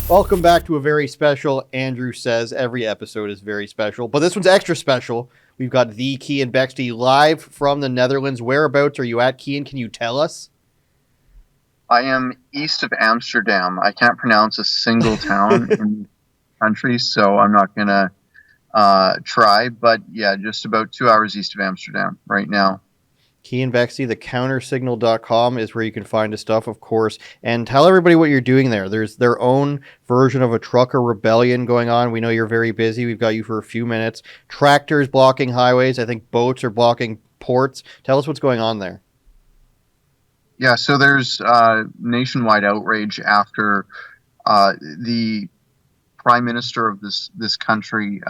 Welcome back to a very special Andrew Says. Every episode is very special, but this one's extra special. We've got the Keean Bexte live from the Netherlands. Whereabouts are you at, Keean? Can you tell us? I am east of Amsterdam. I can't pronounce a single town in the country, so I'm not going to try. But yeah, just about 2 hours east of Amsterdam right now. Keean Bexte, the countersignal.com is where you can find his stuff, of course. And tell everybody what you're doing there. There's their own version of a trucker rebellion going on. We know you're very busy. We've got you for a few minutes. Tractors blocking highways. I think boats are blocking ports. Tell us what's going on there. Yeah, so there's nationwide outrage after the prime minister of this country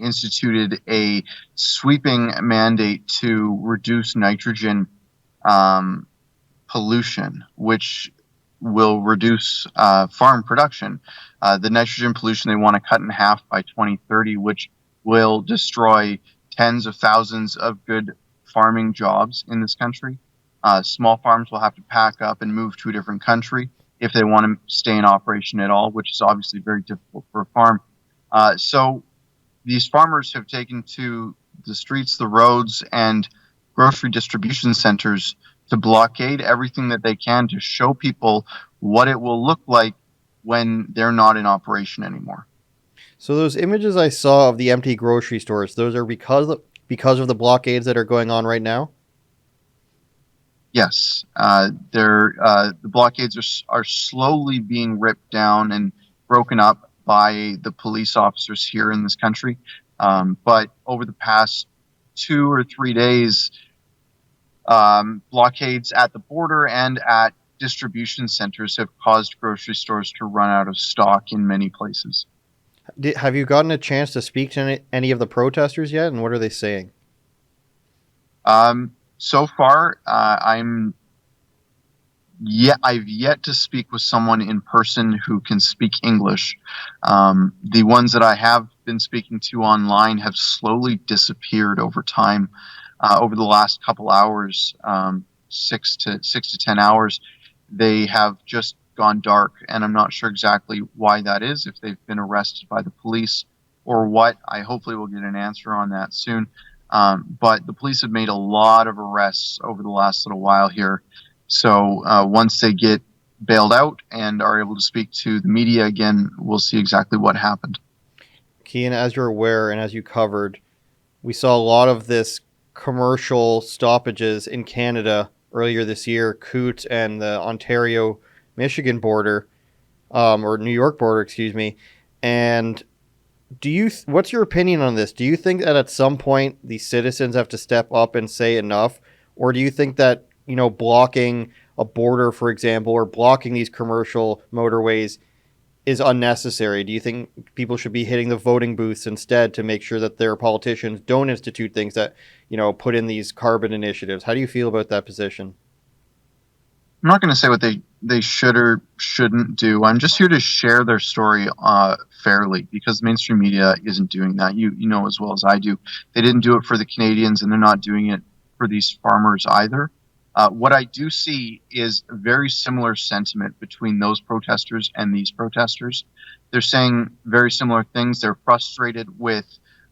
instituted a sweeping mandate to reduce nitrogen um, pollution, which will reduce farm production. The nitrogen pollution they want to cut in half by 2030, which will destroy tens of thousands of good farming jobs in this country. Small farms will have to pack up and move to a different country if they want to stay in operation at all, which is obviously very difficult for a farm. So these farmers have taken to the streets, the roads, and grocery distribution centers to blockade everything that they can to show people what it will look like when they're not in operation anymore. So those images I saw of the empty grocery stores, those are because of the blockades that are going on right now. Yes, the blockades are slowly being ripped down and broken up by the police officers here in this country. But over the past 2 or 3 days, blockades at the border and at distribution centers have caused grocery stores to run out of stock in many places. Have you gotten a chance to speak to any of the protesters yet, and what are they saying? So far, I've yet to speak with someone in person who can speak English. The ones that I have been speaking to online have slowly disappeared over time. Over the last couple hours, 6 to 10 hours, they have just gone dark, and I'm not sure exactly why that is. If they've been arrested by the police or what, I hopefully will get an answer on that soon. But the police have made a lot of arrests over the last little while here. So once they get bailed out and are able to speak to the media again, we'll see exactly what happened. Kean, as you're aware and as you covered, we saw a lot of this commercial stoppages in Canada earlier this year, Coot and the Ontario Michigan border, or New York border, excuse me. And what's your opinion on this? Do you think that at some point the citizens have to step up and say enough, or do you think that blocking a border, for example, or blocking these commercial motorways is unnecessary? Do you think people should be hitting the voting booths instead to make sure that their politicians don't institute things that put in these carbon initiatives? How do you feel about that position? I'm not going to say what they should or shouldn't do. I'm just here to share their story fairly because mainstream media isn't doing that. You know as well as I do. They didn't do it for the Canadians, and they're not doing it for these farmers either. What I do see is a very similar sentiment between those protesters and these protesters. They're saying very similar things. They're frustrated with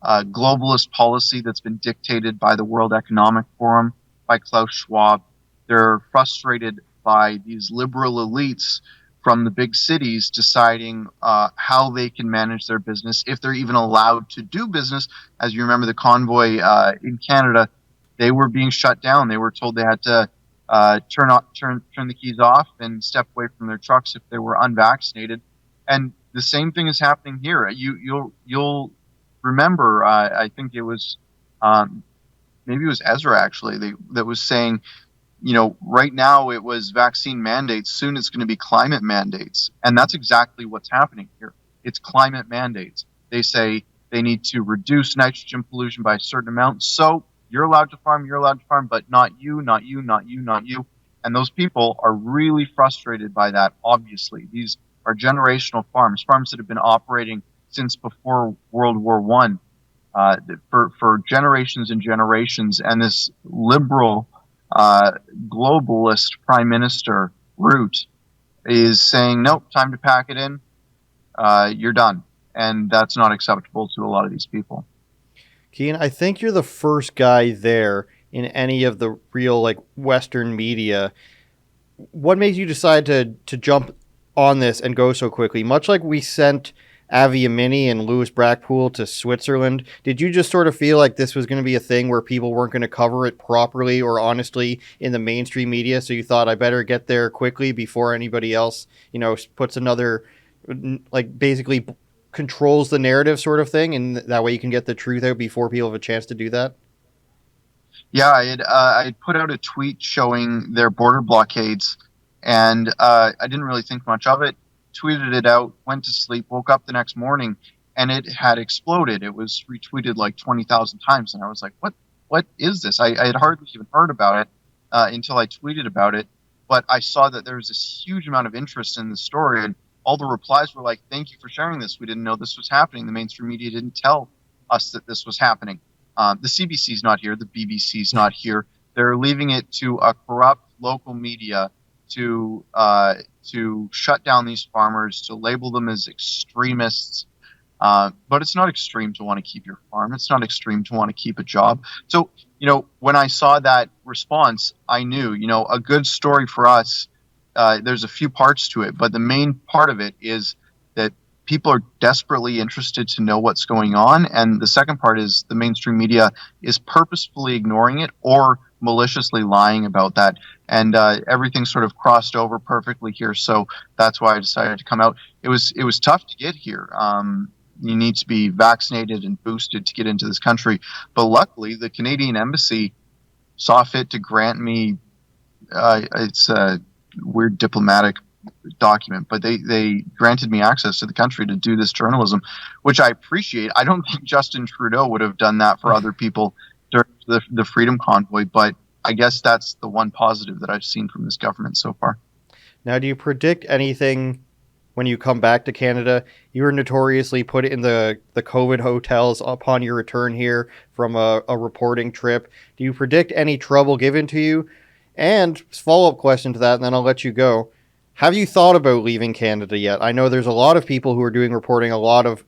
globalist policy that's been dictated by the World Economic Forum, by Klaus Schwab. They're frustrated by these liberal elites from the big cities deciding how they can manage their business, if they're even allowed to do business. As you remember, the convoy in Canada, they were being shut down. They were told they had to turn the keys off and step away from their trucks if they were unvaccinated. And the same thing is happening here. You'll remember. I think it was maybe it was Ezra actually that was saying, right now it was vaccine mandates. Soon it's going to be climate mandates. And that's exactly what's happening here. It's climate mandates. They say they need to reduce nitrogen pollution by a certain amount. So you're allowed to farm, but not you, not you, not you, not you. And those people are really frustrated by that, obviously. These are generational farms that have been operating since before World War One, for generations and generations. And this liberal globalist prime minister route is saying, nope, time to pack it in. You're done. And that's not acceptable to a lot of these people. Keean, I think you're the first guy there in any of the real like Western media. What made you decide to jump on this and go so quickly? Much like we sent Avi Yemini and Louis Brackpool to Switzerland, did you just sort of feel like this was going to be a thing where people weren't going to cover it properly or honestly in the mainstream media? So you thought I better get there quickly before anybody else, puts another, like basically controls the narrative sort of thing, and that way you can get the truth out before people have a chance to do that? Yeah, I had put out a tweet showing their border blockades, and I didn't really think much of it. Tweeted it out, went to sleep, woke up the next morning, and it had exploded. It was retweeted like 20,000 times, and I was like, "What? What is this?" I had hardly even heard about it until I tweeted about it. But I saw that there was this huge amount of interest in the story, and all the replies were like, "Thank you for sharing this. We didn't know this was happening. The mainstream media didn't tell us that this was happening." The CBC's not here. The BBC's not here. They're leaving it to a corrupt local media to shut down these farmers, to label them as extremists. But it's not extreme to want to keep your farm. It's not extreme to want to keep a job. So, when I saw that response, I knew, a good story for us. There's a few parts to it, but the main part of it is that people are desperately interested to know what's going on. And the second part is the mainstream media is purposefully ignoring it or maliciously lying about that. And everything sort of crossed over perfectly here. So that's why I decided to come out. It was tough to get here. You need to be vaccinated and boosted to get into this country. But luckily, the Canadian Embassy saw fit to grant me, it's a weird diplomatic document, but they granted me access to the country to do this journalism, which I appreciate. I don't think Justin Trudeau would have done that for other people during the Freedom Convoy, but I guess that's the one positive that I've seen from this government so far. Now, do you predict anything when you come back to Canada? You were notoriously put in the COVID hotels upon your return here from a reporting trip. Do you predict any trouble given to you? And follow-up question to that, and then I'll let you go. Have you thought about leaving Canada yet? I know there's a lot of people who are doing a lot of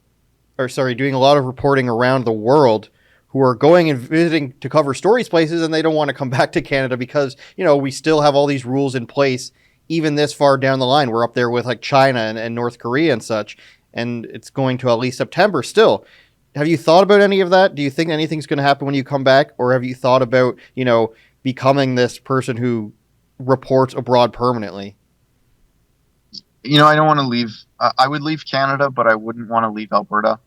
reporting around the world who are going and visiting to cover stories places, and they don't want to come back to Canada because, we still have all these rules in place even this far down the line. We're up there with like China and North Korea and such, and it's going to at least September still. Have you thought about any of that? Do you think anything's going to happen when you come back? Or have you thought about, becoming this person who reports abroad permanently? I don't want to leave. I would leave Canada, but I wouldn't want to leave Alberta.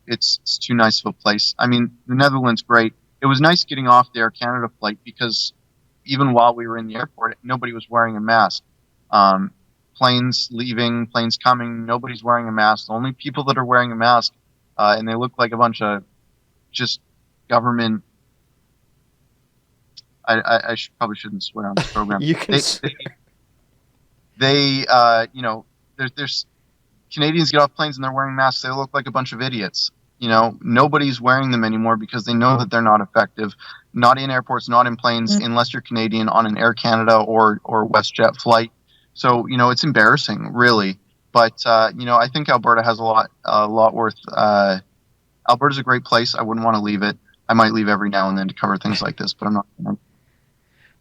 It's too nice of a place. I mean, the Netherlands, great. It was nice getting off the Air Canada flight because even while we were in the airport, nobody was wearing a mask. Planes leaving, planes coming, nobody's wearing a mask. The only people that are wearing a mask, and they look like a bunch of just government. I probably shouldn't swear on this program. You can. There's Canadians get off planes and they're wearing masks. They look like a bunch of idiots. Nobody's wearing them anymore because they know that they're not effective. Not in airports, not in planes, unless you're Canadian on an Air Canada or WestJet flight. So it's embarrassing, really. But I think Alberta has a lot worth. Alberta's a great place. I wouldn't want to leave it. I might leave every now and then to cover things like this, but I'm not gonna.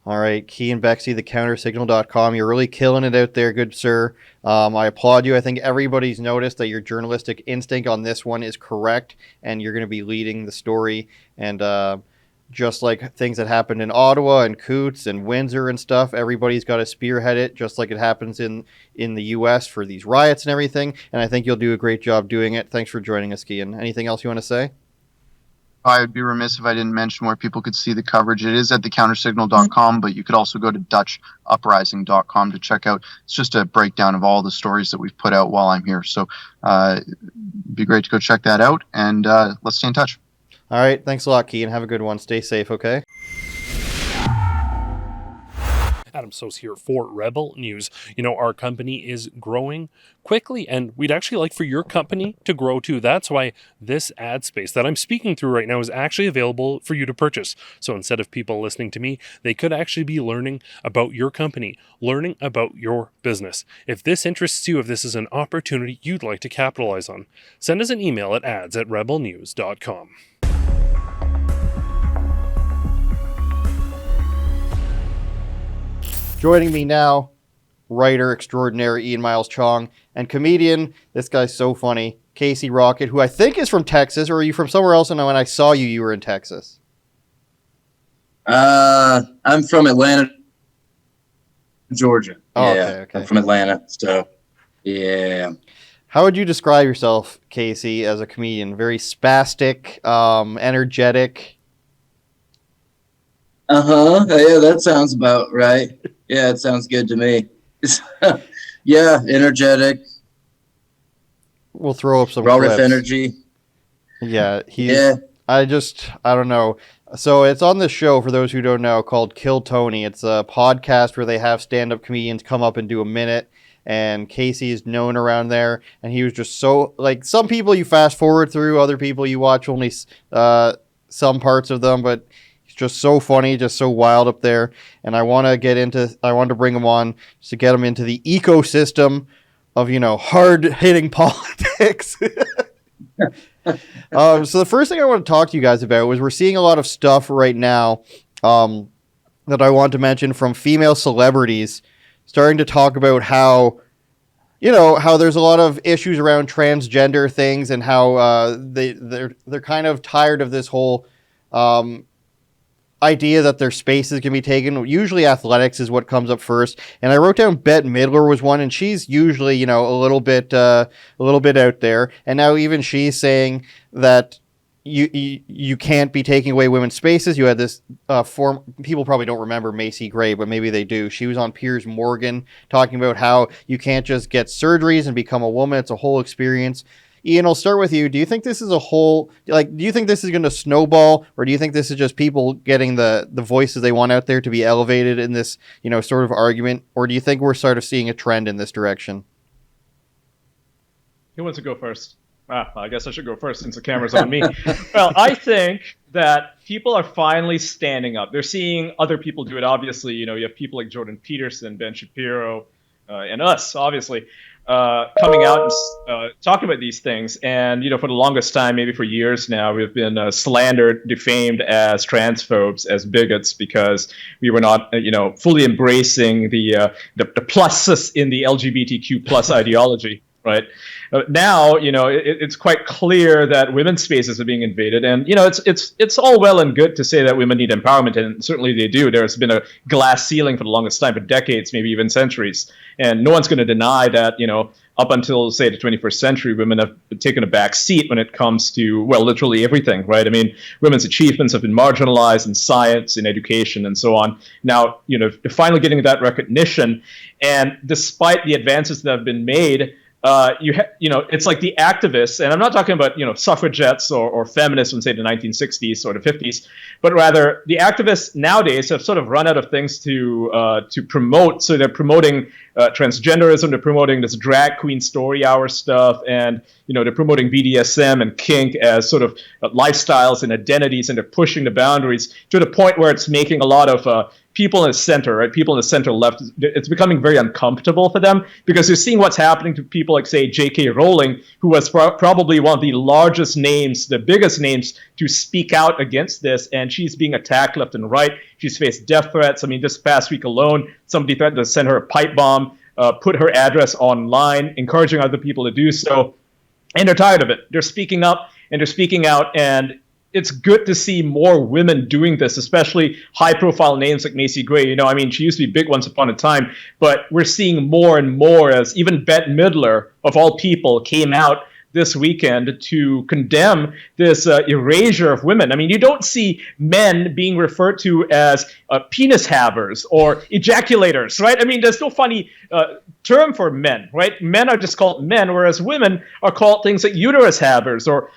All right, Keean Bexte, thecountersignal.com. You're really killing it out there, good sir. I applaud you. I think everybody's noticed that your journalistic instinct on this one is correct, and you're going to be leading the story. And just like things that happened in Ottawa and Coutts and Windsor and stuff, everybody's got to spearhead it, just like it happens in the U.S. for these riots and everything. And I think you'll do a great job doing it. Thanks for joining us, Keean. Anything else you want to say? I would be remiss if I didn't mention where people could see the coverage. It is at thecountersignal.com, but you could also go to dutchuprising.com to check out. It's just a breakdown of all the stories that we've put out while I'm here. So it'd be great to go check that out, and let's stay in touch. All right. Thanks a lot, Keean. Have a good one. Stay safe, okay? Adam Sos here for Rebel News. You know, our company is growing quickly, and we'd actually like for your company to grow too. That's why this ad space that I'm speaking through right now is actually available for you to purchase. So instead of people listening to me, they could actually be learning about your company, learning about your business. If this interests you, if this is an opportunity you'd like to capitalize on, send us an email at ads@rebelnews.com. Joining me now, writer extraordinaire Ian Miles Cheong, and comedian, this guy's so funny, Casey Rocket, who I think is from Texas, or are you from somewhere else? And when I saw you, you were in Texas. I'm from Atlanta, Georgia. Oh, yeah, okay. I'm from Atlanta, so yeah. How would you describe yourself, Casey, as a comedian? Very spastic, energetic. Yeah, that sounds about right. Yeah, it sounds good to me. Yeah, energetic. We'll throw up some raw clips. riff energy. Yeah, Yeah. I don't know. So it's on this show, for those who don't know, called Kill Tony. It's a podcast where they have stand-up comedians come up and do a minute, and Casey is known around there, and he was just so, like, some people you fast forward through, other people you watch only some parts of them, but he's just so funny, just so wild up there, and I want to bring him on just to get him into the ecosystem of, hard-hitting politics. So the first thing I want to talk to you guys about was we're seeing a lot of stuff right now that I want to mention from female celebrities starting to talk about how there's a lot of issues around transgender things and how they're kind of tired of this whole idea that their spaces can be taken. Usually athletics is what comes up first. And I wrote down Bette Midler was one, and she's usually, a little bit out there. And now even she's saying that you can't be taking away women's spaces. You had this people probably don't remember Macy Gray, but maybe they do. She was on Piers Morgan talking about how you can't just get surgeries and become a woman. It's a whole experience. Ian, I'll start with you. Do you think this is do you think this is going to snowball, or do you think this is just people getting the voices they want out there to be elevated in this, sort of argument? Or do you think we're sort of seeing a trend in this direction? Who wants to go first? I guess I should go first since the camera's on me. Well, I think that people are finally standing up. They're seeing other people do it. Obviously, you have people like Jordan Peterson, Ben Shapiro, and us, obviously, coming out and talking about these things. And, for the longest time, maybe for years now, we've been slandered, defamed as transphobes, as bigots, because we were not, fully embracing the pluses in the LGBTQ plus ideology. Right now, it's quite clear that women's spaces are being invaded, and it's all well and good to say that women need empowerment, and certainly they do. There's been a glass ceiling for the longest time, for decades, maybe even centuries, and no one's going to deny that. Up until, say, the 21st century, women have taken a back seat when it comes to, well, literally everything, right? I mean, women's achievements have been marginalized in science, in education, and so on. Now, they're finally getting that recognition, and despite the advances that have been made, it's like the activists, and I'm not talking about, suffragettes or feminists from, say, the 1960s or the 50s, but rather the activists nowadays have sort of run out of things to promote. So they're promoting transgenderism, they're promoting this drag queen story hour stuff, and, they're promoting BDSM and kink as sort of lifestyles and identities, and they're pushing the boundaries to the point where it's making a lot of people in the center, right? People in the center left, it's becoming very uncomfortable for them, because they're seeing what's happening to people like, say, J.K. Rowling, who was probably one of the largest names, the biggest names to speak out against this, and she's being attacked left and right. She's faced death threats. I mean, this past week alone, somebody threatened to send her a pipe bomb, put her address online, encouraging other people to do so, and they're tired of it. They're speaking up, and they're speaking out, and it's good to see more women doing this, especially high-profile names like Macy Gray. She used to be big once upon a time, but we're seeing more and more, as even Bette Midler, of all people, came out this weekend to condemn this erasure of women. I mean, you don't see men being referred to as penis havers or ejaculators, right? I mean, there's no funny term for men, right? Men are just called men, whereas women are called things like uterus havers or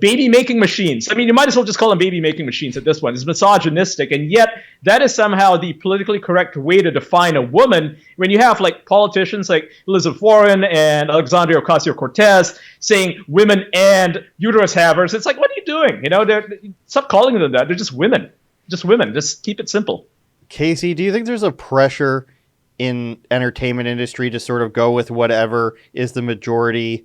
baby making machines. I mean, you might as well just call them baby making machines at this point. It's misogynistic, and yet that is somehow the politically correct way to define a woman when you have like politicians like Elizabeth Warren and Alexandria Ocasio-Cortez saying women and uterus havers. It's like, what are you doing? You know, stop calling them that. They're just women. Just women. Just keep it simple. Casey, do you think there's a pressure in entertainment industry to sort of go with whatever is the majority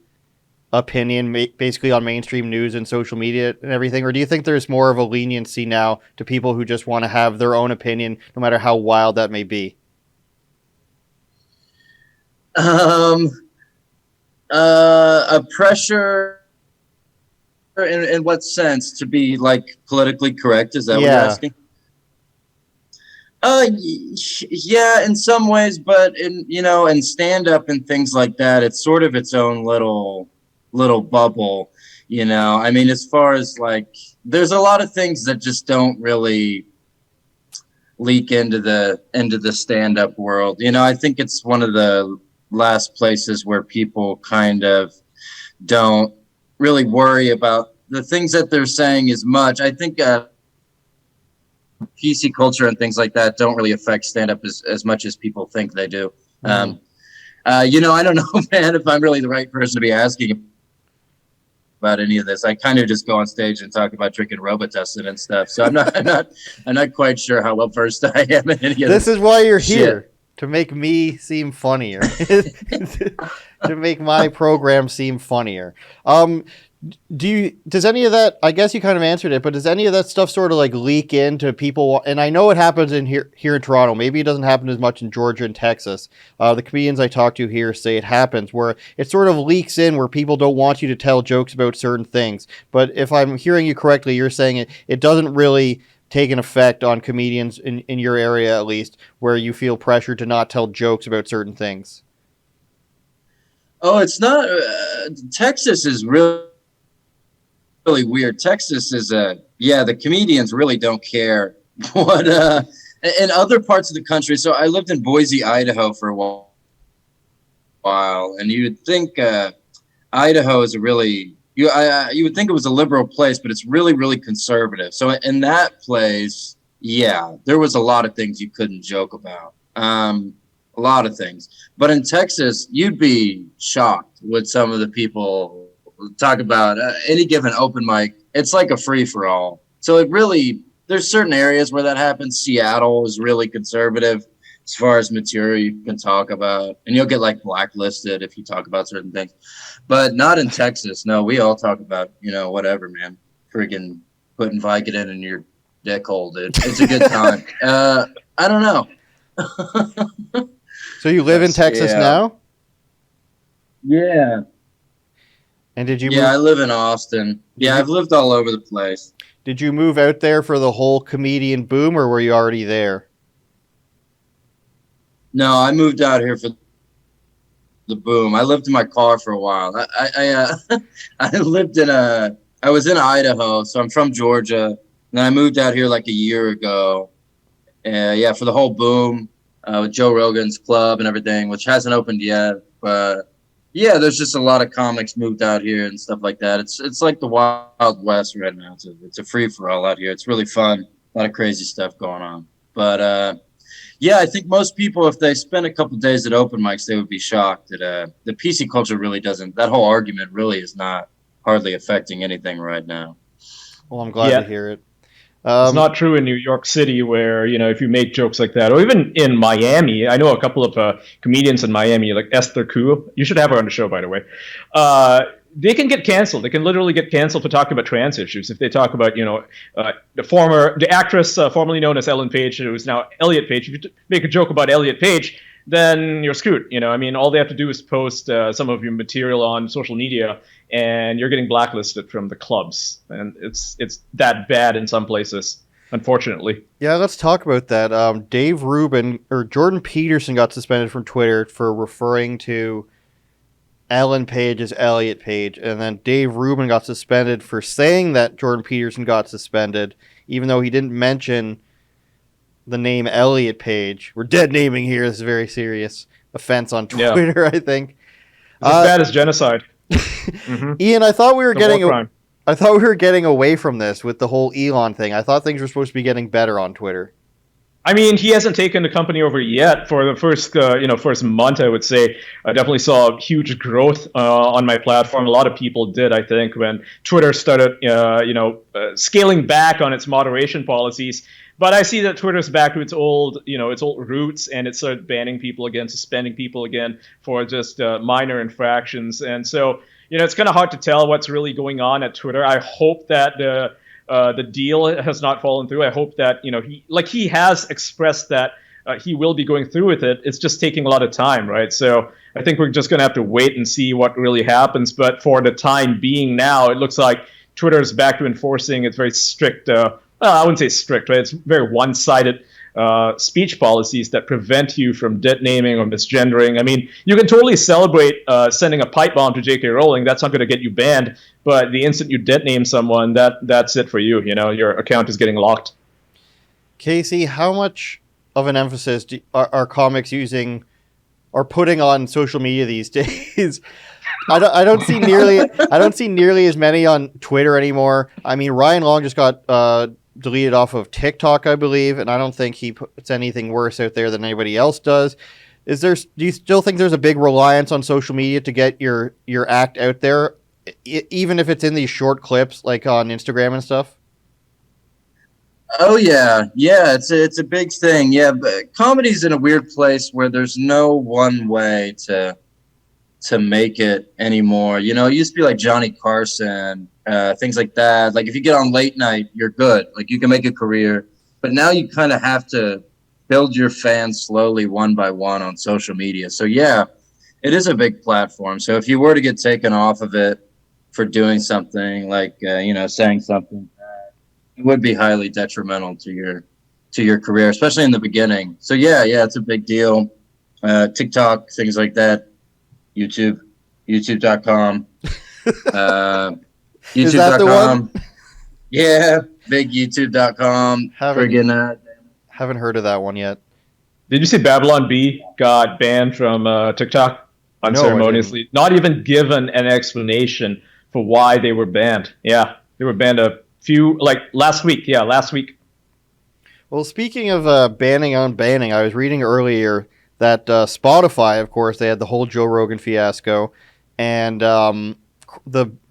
opinion, basically on mainstream news and social media and everything? Or do you think there's more of a leniency now to people who just want to have their own opinion, no matter how wild that may be? A pressure in what sense? To be like politically correct? Is that what you're asking? Yeah, in some ways, but in stand up and things like that, it's sort of its own little bubble. I mean, as far as like, there's a lot of things that just don't really leak into the stand up world. I think it's one of the last places where people kind of don't really worry about the things that they're saying as much. I think PC culture and things like that don't really affect stand-up as much as people think they do. I don't know, man, if I'm really the right person to be asking about any of this. I kind of just go on stage and talk about drinking Robitussin and stuff. So I'm not quite sure how well versed I am in any of this. This is why you're here, to make me seem funnier, to make my program seem funnier. Does any of that, I guess you kind of answered it, but does any of that stuff sort of like leak into people? And I know it happens here in Toronto. Maybe it doesn't happen as much in Georgia and Texas. The comedians I talk to here say it happens, where it sort of leaks in where people don't want you to tell jokes about certain things. But if I'm hearing you correctly, you're saying it doesn't really take an effect on comedians in your area, at least, where you feel pressure to not tell jokes about certain things. Oh, it's not. Texas is really weird. Texas is the comedians really don't care what in other parts of the country. So I lived in Boise, Idaho for a while, and you would think Idaho is you would think it was a liberal place, but it's really, really conservative. So in that place, there was a lot of things you couldn't joke about. A lot of things. But in Texas, you'd be shocked with some of the people talk about any given open mic. It's like a free for all. So there's certain areas where that happens. Seattle is really conservative as far as material you can talk about, and you'll get like blacklisted if you talk about certain things, but not in Texas. No, we all talk about, whatever, man, freaking putting Vicodin in your dick hole, dude. It's a good time. I don't know. So you live in Texas now? Yeah. And did you? I live in Austin. I've lived all over the place. Did you move out there for the whole comedian boom, or were you already there? No, I moved out here for the boom. I lived in my car for a while. I lived I was in Idaho, so I'm from Georgia. And then I moved out here like a year ago. For the whole boom with Joe Rogan's club and everything, which hasn't opened yet, but. Yeah, there's just a lot of comics moved out here and stuff like that. It's like the Wild West right now. It's a free for all out here. It's really fun. A lot of crazy stuff going on. But I think most people, if they spend a couple days at open mics, they would be shocked that the PC culture really doesn't. That whole argument really is not hardly affecting anything right now. Well, I'm glad to hear it. It's not true in New York City, where if you make jokes like that, or even in Miami. I know a couple of comedians in Miami, like Esther Koo. You should have her on the show, by the way. They can get canceled. They can literally get canceled for talking about trans issues if they talk about the actress formerly known as Ellen Page, who is now Elliot Page. If you make a joke about Elliot Page, then you're screwed. I mean, all they have to do is post some of your material on social media, and you're getting blacklisted from the clubs. And it's that bad in some places, unfortunately. Yeah, let's talk about that. Dave Rubin or Jordan Peterson got suspended from Twitter for referring to Ellen Page is Elliot Page, and then Dave Rubin got suspended for saying that Jordan Peterson got suspended, even though he didn't mention the name Elliot Page. We're dead naming here. This is a very serious offense on Twitter, I think. It's as bad as genocide. Mm-hmm. Ian, I thought we were The war crime. I thought we were getting away from this with the whole Elon thing. I thought things were supposed to be getting better on Twitter. I mean, he hasn't taken the company over yet. For the first month, I would say I definitely saw huge growth on my platform. A lot of people did, I think, when Twitter started, scaling back on its moderation policies. But I see that Twitter's back to its old roots, and it started banning people again, suspending people again for just minor infractions. And so, it's kind of hard to tell what's really going on at Twitter. I hope that the deal has not fallen through. I hope that he has expressed that he will be going through with it. It's just taking a lot of time, right? So I think we're just going to have to wait and see what really happens. But for the time being now, it looks like Twitter is back to enforcing its very strict. I wouldn't say strict, right? It's very one-sided speech policies that prevent you from dead naming or misgendering. I mean, you can totally celebrate sending a pipe bomb to J.K. Rowling. That's not going to get you banned. But the instant you dead name someone, that's it for you. Your account is getting locked. Casey, how much of an emphasis are comics using or putting on social media these days? I don't see nearly as many on Twitter anymore. I mean, Ryan Long just got deleted off of TikTok, I believe, and I don't think he puts anything worse out there than anybody else does. Do you still think there's a big reliance on social media to get your act out there, even if it's in these short clips like on Instagram and stuff? Oh yeah, it's a big thing. Yeah, but comedy's in a weird place where there's no one way to make it anymore. It used to be like Johnny Carson, things like that. Like if you get on late night, you're good. Like you can make a career. But now you kind of have to build your fans slowly one by one on social media. So yeah, it is a big platform. So if you were to get taken off of it for doing something like, saying something, it would be highly detrimental to your career, especially in the beginning. So yeah, it's a big deal. TikTok, things like that. YouTube.com. Is that the one? Yeah, big YouTube.com. Haven't heard of that one yet. Did you see Babylon Bee got banned from TikTok unceremoniously? Not even given an explanation for why they were banned. Yeah, they were banned last week. Yeah, last week. Well, speaking of banning on banning, I was reading earlier that Spotify, of course, they had the whole Joe Rogan fiasco, and the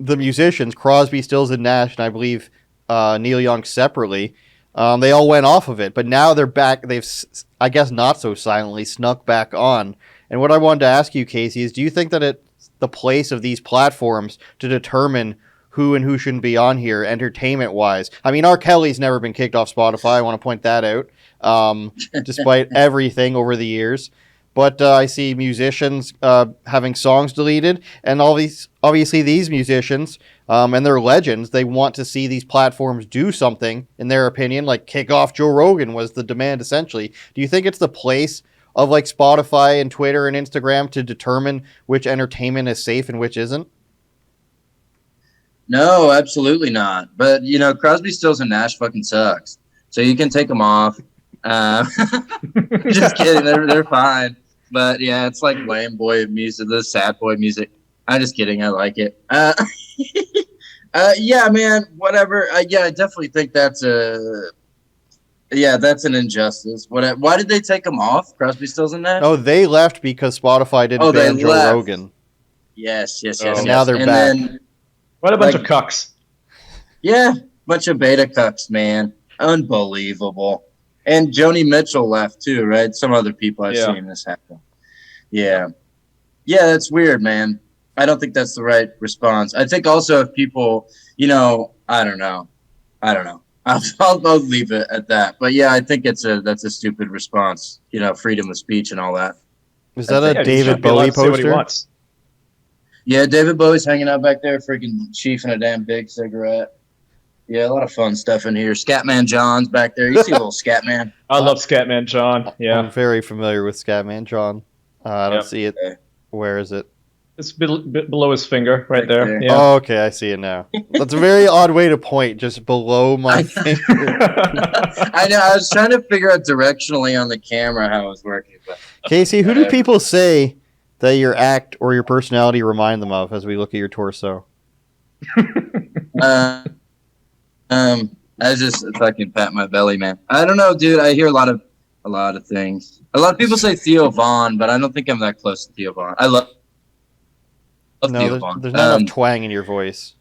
musicians, Crosby, Stills, and Nash, and I believe Neil Young separately, they all went off of it. But now they're back. They've, I guess not so silently, snuck back on. And what I wanted to ask you, Casey, is do you think that it's the place of these platforms to determine who and who shouldn't be on here entertainment-wise? I mean, R. Kelly's never been kicked off Spotify. I want to point that out. Despite everything over the years. But I see musicians having songs deleted, and obviously these musicians, and they're legends, they want to see these platforms do something, in their opinion, like kick off Joe Rogan was the demand, essentially. Do you think it's the place of like Spotify and Twitter and Instagram to determine which entertainment is safe and which isn't? No, absolutely not. But, Crosby, Stills, and Nash fucking sucks. So you can take them off. Just kidding. They're fine. But yeah, it's like lame boy music, the sad boy music. I'm just kidding. I like it. Yeah, man, whatever. I definitely think that's an injustice. Why did they take them off? Crosby, Stills, and Nash? Oh, they left because Spotify didn't ban Joe Rogan. Yes. And now they're back. Then, what a bunch of cucks. Yeah, bunch of beta cucks, man. Unbelievable. And Joni Mitchell left too, right? Some other people I've seen this happen. Yeah. Yeah, that's weird, man. I don't think that's the right response. I think also if people, I don't know. I'll leave it at that. But yeah, I think that's a stupid response. Freedom of speech and all that. Is that a David Bowie poster? Yeah, David Bowie's hanging out back there, freaking chiefing a damn big cigarette. Yeah, a lot of fun stuff in here. Scatman John's back there. You see a little Scatman. I love Scatman John. Yeah, I'm very familiar with Scatman John. I don't see it. Where is it? It's below his finger, right Right there. there. Yeah. Oh, okay, I see it now. That's a very odd way to point, just below my finger. I know. I was trying to figure out directionally on the camera how it was working, but Casey, who do whatever. people say that your act or your personality remind them of as we look at your torso? I just fucking pat my belly, man. I don't know, dude. I hear a lot of things. A lot of people say Theo Vaughn, but I don't think I'm that close to Theo Vaughn. I love No, Theo there's, Vaughn. there's not enough twang in your voice.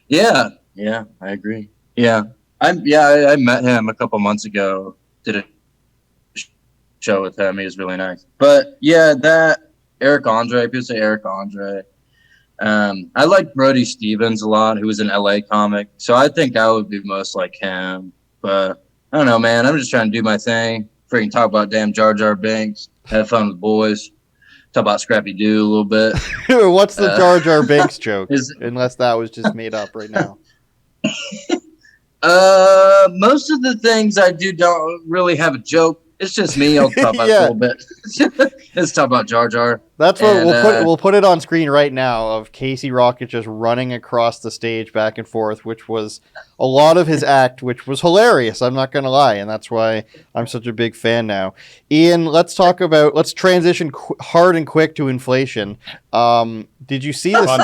Yeah, I agree. Yeah, I met him a couple months ago. Did a show with him. He was really nice. But yeah, that Eric Andre. People say Eric Andre. I like Brody Stevens a lot, who was an LA comic. So I think I would be most like him. But I don't know, man. I'm just trying to do my thing. Freaking talk about damn Jar Jar Binks. Have fun with boys. Talk about Scrappy Doo a little bit. What's the Jar Jar Binks joke? is- Unless that was just made up right now. Most of the things I do don't really have a joke. It's just me. I'll talk about it Yeah. a little bit. Let's talk about Jar Jar. That's what And, we'll put it on screen right now of Casey Rocket just running across the stage back and forth, which was a lot of his act, which was hilarious. I'm not gonna lie, and that's why I'm such a big fan now. Ian, let's transition hard and quick to inflation. Did you see this?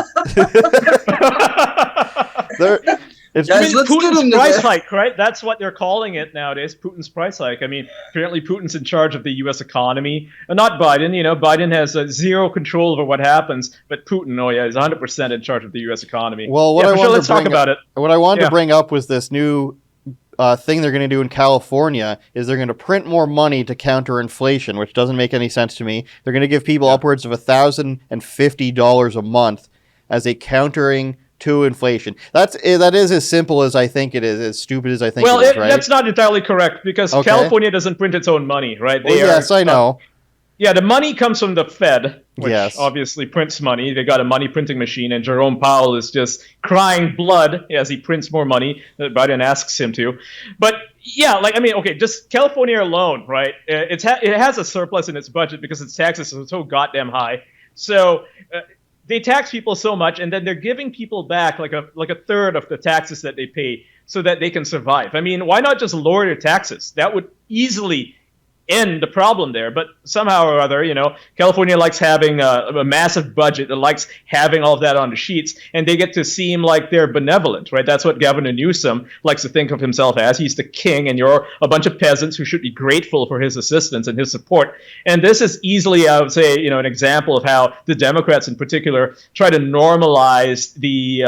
It's Guys, let's get Putin's into price that. hike, right? That's what they're calling it nowadays. Putin's price hike. I mean, apparently Putin's in charge of the U.S. economy, and not Biden. You know, Biden has zero control over what happens, but Putin, oh yeah, is 100% in charge of the U.S. economy. Well, what yeah, I for wanted sure. Let's to talk bring about it. What I wanted Yeah. to bring up was this new thing they're going to do in California is they're going to print more money to counter inflation, which doesn't make any sense to me. They're going to give people upwards of $1,050 a month as a countering to inflation. That is as simple as I think it is, as stupid as I think Well, it is, right? that's not entirely correct because Okay. California doesn't print its own money, right? Well, yes, I know. Yeah, the money comes from the Fed, which Yes. obviously prints money. They got a money printing machine, and Jerome Powell is just crying blood as he prints more money that Biden asks him to. But yeah, just California alone, right? It has a surplus in its budget because its taxes are so goddamn high. So they tax people so much, and then they're giving people back like a third of the taxes that they pay so that they can survive. I mean, why not just lower your taxes? That would easily end the problem there. But somehow or other, California likes having a massive budget. It likes having all of that on the sheets, and they get to seem like they're benevolent, right? That's what Governor Newsom likes to think of himself as. He's the king, and you're a bunch of peasants who should be grateful for his assistance and his support. And this is easily, I would say, an example of how the Democrats in particular try to normalize the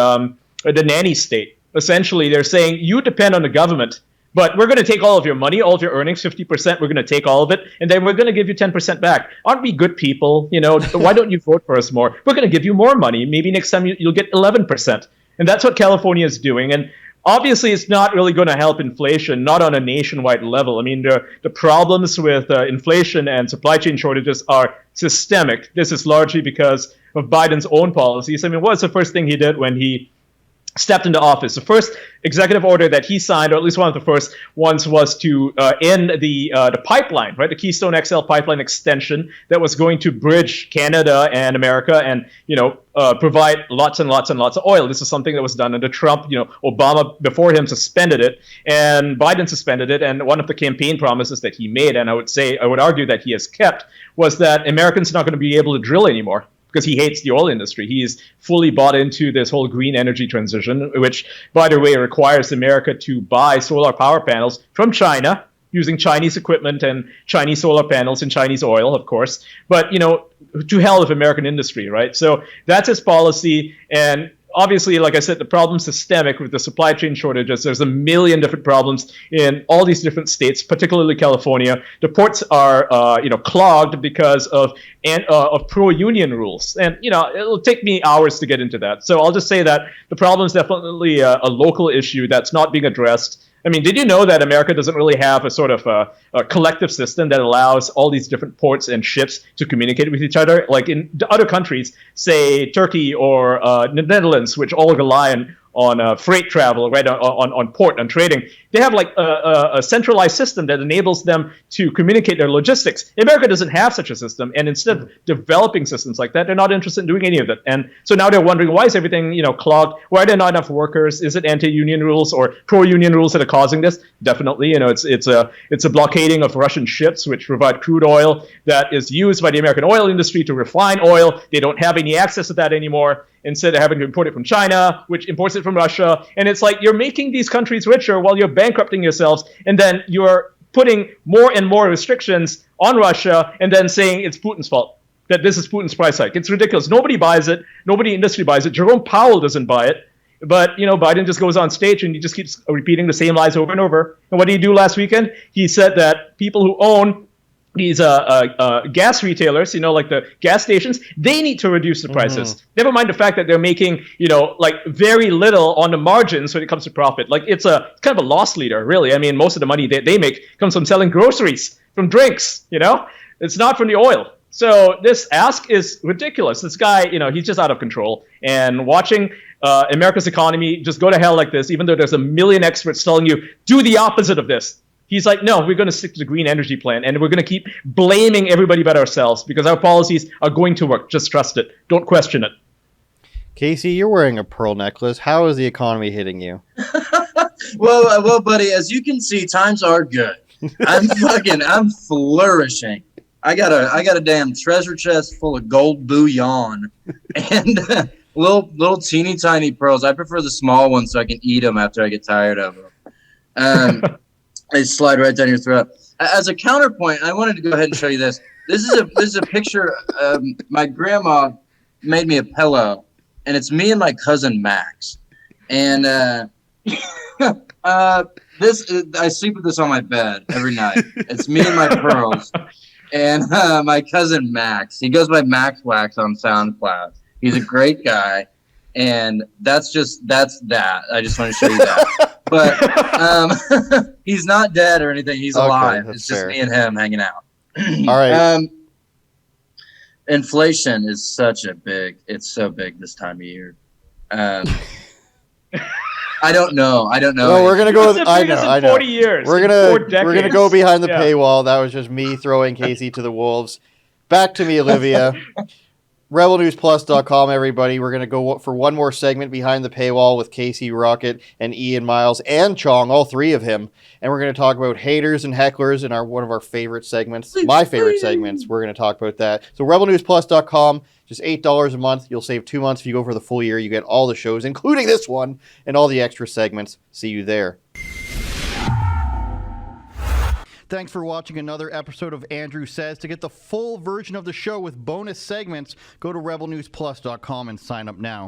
nanny state. Essentially, they're saying you depend on the government, but we're going to take all of your money, all of your earnings, 50%. We're going to take all of it, and then we're going to give you 10% back. Aren't we good people? Why don't you vote for us more? We're going to give you more money. Maybe next time you'll get 11%. And that's what California is doing. And obviously, it's not really going to help inflation, not on a nationwide level. I mean, the problems with inflation and supply chain shortages are systemic. This is largely because of Biden's own policies. I mean, what was the first thing he did when he stepped into office? The first executive order that he signed, or at least one of the first ones, was to end the pipeline, right? The Keystone XL pipeline extension that was going to bridge Canada and America and, provide lots and lots and lots of oil. This is something that was done under Trump. Obama before him suspended it, and Biden suspended it. And one of the campaign promises that he made, and I would argue that he has kept, was that Americans are not going to be able to drill anymore, because he hates the oil industry. He's fully bought into this whole green energy transition, which, by the way, requires America to buy solar power panels from China, using Chinese equipment and Chinese solar panels and Chinese oil, of course. But, to hell with American industry, right? So that's his policy. And obviously, like I said, the problem's systemic with the supply chain shortages. There's a million different problems in all these different states, particularly California. The ports are, clogged because of pro-union rules. And, it'll take me hours to get into that. So I'll just say that the problem is definitely a local issue that's not being addressed. I mean, did you know that America doesn't really have a sort of a collective system that allows all these different ports and ships to communicate with each other? Like in other countries, say Turkey or the Netherlands, which all rely freight travel, right, on port, on trading. They have like a centralized system that enables them to communicate their logistics. America doesn't have such a system, and instead of developing systems like that, they're not interested in doing any of it. And so now they're wondering, why is everything, clogged? Why are there not enough workers? Is it anti-union rules or pro-union rules that are causing this? Definitely, it's a blockading of Russian ships which provide crude oil that is used by the American oil industry to refine oil. They don't have any access to that anymore. Instead of having to import it from China, which imports it from Russia. And it's like you're making these countries richer while you're bankrupting yourselves. And then you're putting more and more restrictions on Russia and then saying it's Putin's fault, that this is Putin's price hike. It's ridiculous. Nobody buys it. Nobody in industry buys it. Jerome Powell doesn't buy it. But, Biden just goes on stage and he just keeps repeating the same lies over and over. And what did he do last weekend? He said that people who own these gas retailers, like the gas stations, they need to reduce the prices. Never mind the fact that they're making, like very little on the margins when it comes to profit. Like it's kind of a loss leader, really. I mean, most of the money they make comes from selling groceries, from drinks, It's not from the oil. So this ask is ridiculous. This guy, he's just out of control. And watching America's economy just go to hell like this, even though there's a million experts telling you, do the opposite of this. He's like, no, we're going to stick to the green energy plan, and we're going to keep blaming everybody but ourselves because our policies are going to work. Just trust it. Don't question it. Casey, you're wearing a pearl necklace. How is the economy hitting you? Well, buddy, as you can see, times are good. I'm flourishing. I got a damn treasure chest full of gold bullion and little teeny tiny pearls. I prefer the small ones so I can eat them after I get tired of them. They slide right down your throat. As a counterpoint, I wanted to go ahead and show you this. This is a picture. My grandma made me a pillow, and it's me and my cousin Max. And I sleep with this on my bed every night. It's me and my pearls, and my cousin Max. He goes by Max Wax on SoundCloud. He's a great guy, and that's that. I just want to show you that. But he's not dead or anything. He's alive. It's just fair. Me and him hanging out. All right. Inflation is it's so big this time of year. I don't know. No, we're gonna go. I know. 40 years. We're gonna go behind the paywall. That was just me throwing Casey to the wolves. Back to me, Olivia. RebelNewsPlus.com, everybody. We're going to go for one more segment behind the paywall with Casey, Rocket, and Ian Miles, and Cheong, all three of him. And we're going to talk about haters and hecklers in one of our favorite segments, my favorite segments. We're going to talk about that. So RebelNewsPlus.com, just $8 a month. You'll save 2 months if you go for the full year. You get all the shows, including this one, and all the extra segments. See you there. Thanks for watching another episode of Andrew Says. To get the full version of the show with bonus segments, go to rebelnewsplus.com and sign up now.